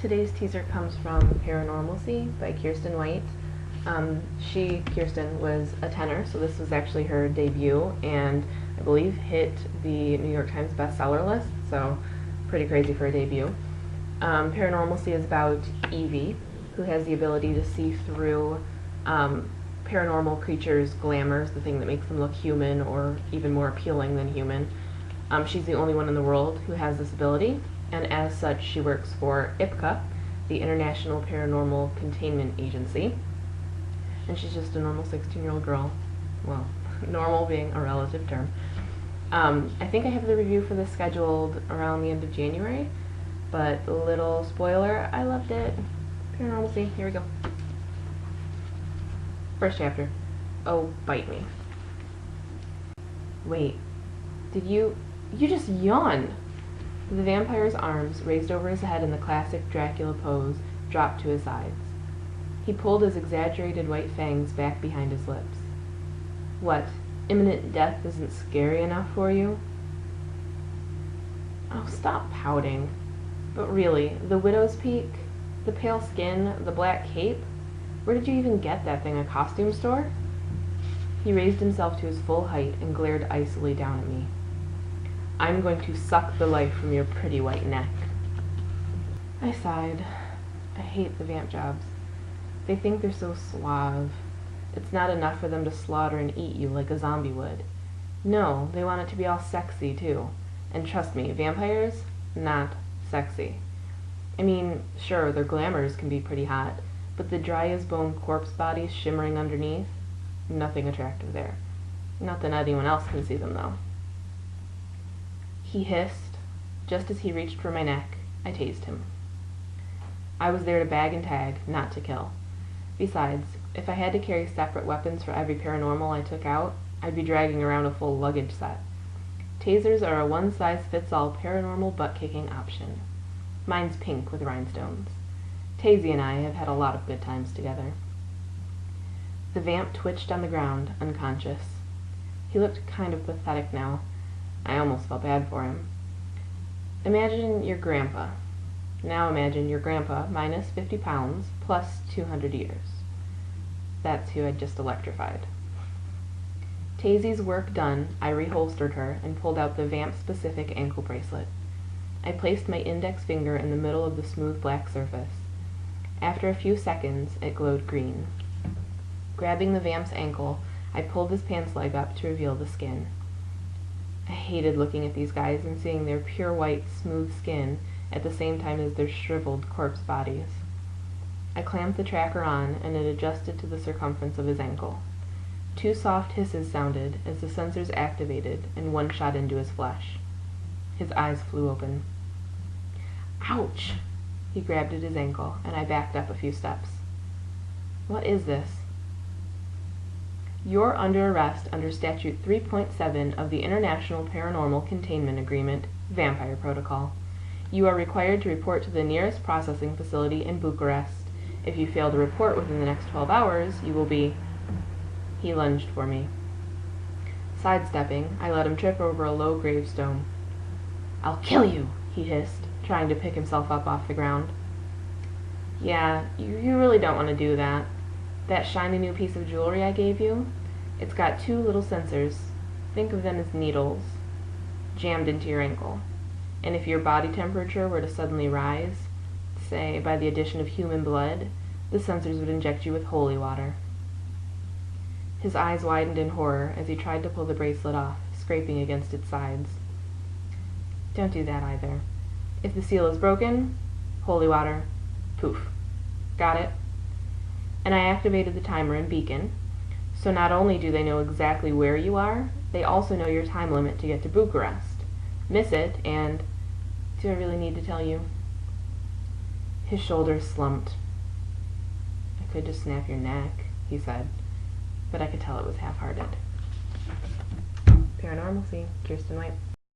Today's teaser comes from Paranormalcy by Kiersten White. Kiersten, was a tenor, so this was actually her debut, and I believe hit the New York Times bestseller list, so pretty crazy for a debut. Paranormalcy is about Evie, who has the ability to see through paranormal creatures' glamours, the thing that makes them look human or even more appealing than human. She's the only one in the world who has this ability, and as such she works for IPCA, the International Paranormal Containment Agency, and she's just a normal 16-year-old girl. Well, normal being a relative term. I think I have the review for this scheduled around the end of January, but little spoiler, I loved it. Paranormalcy, here we go. First chapter. Oh, bite me. Wait, did you just yawned? The vampire's arms, raised over his head in the classic Dracula pose, dropped to his sides. He pulled his exaggerated white fangs back behind his lips. What, imminent death isn't scary enough for you? Oh, stop pouting. But really, the widow's peak, the pale skin, the black cape, where did you even get that thing, a costume store? He raised himself to his full height and glared icily down at me. I'm going to suck the life from your pretty white neck. I sighed. I hate the vamp jobs. They think they're so suave. It's not enough for them to slaughter and eat you like a zombie would. No, they want it to be all sexy, too. And trust me, vampires, not sexy. I mean, sure, their glamours can be pretty hot, but the dry-as-bone corpse bodies shimmering underneath, nothing attractive there. Not that anyone else can see them, though. He hissed. Just as he reached for my neck, I tased him. I was there to bag and tag, not to kill. Besides, if I had to carry separate weapons for every paranormal I took out, I'd be dragging around a full luggage set. Tasers are a one-size-fits-all paranormal butt-kicking option. Mine's pink with rhinestones. Tazy and I have had a lot of good times together. The vamp twitched on the ground, unconscious. He looked kind of pathetic now. I almost felt bad for him. Imagine your grandpa. Now imagine your grandpa minus 50 pounds plus 200 years. That's who I'd just electrified. Tazy's work done, I reholstered her and pulled out the vamp-specific ankle bracelet. I placed my index finger in the middle of the smooth black surface. After a few seconds, it glowed green. Grabbing the vamp's ankle, I pulled his pants leg up to reveal the skin. I hated looking at these guys and seeing their pure white, smooth skin at the same time as their shriveled corpse bodies. I clamped the tracker on, and it adjusted to the circumference of his ankle. 2 soft hisses sounded as the sensors activated and one shot into his flesh. His eyes flew open. Ouch! He grabbed at his ankle, and I backed up a few steps. What is this? You're under arrest under Statute 3.7 of the International Paranormal Containment Agreement, Vampire Protocol. You are required to report to the nearest processing facility in Bucharest. If you fail to report within the next 12 hours, you will be... He lunged for me. Sidestepping, I let him trip over a low gravestone. I'll kill you, he hissed, trying to pick himself up off the ground. Yeah, you really don't want to do that. That shiny new piece of jewelry I gave you, it's got 2 little sensors, think of them as needles, jammed into your ankle. And if your body temperature were to suddenly rise, say by the addition of human blood, the sensors would inject you with holy water. His eyes widened in horror as he tried to pull the bracelet off, scraping against its sides. Don't do that either. If the seal is broken, holy water, poof. Got it? And I activated the timer and beacon, so not only do they know exactly where you are, they also know your time limit to get to Bucharest. Miss it, and... do I really need to tell you? His shoulders slumped. I could just snap your neck, he said, but I could tell it was half-hearted. Paranormalcy, Kiersten White.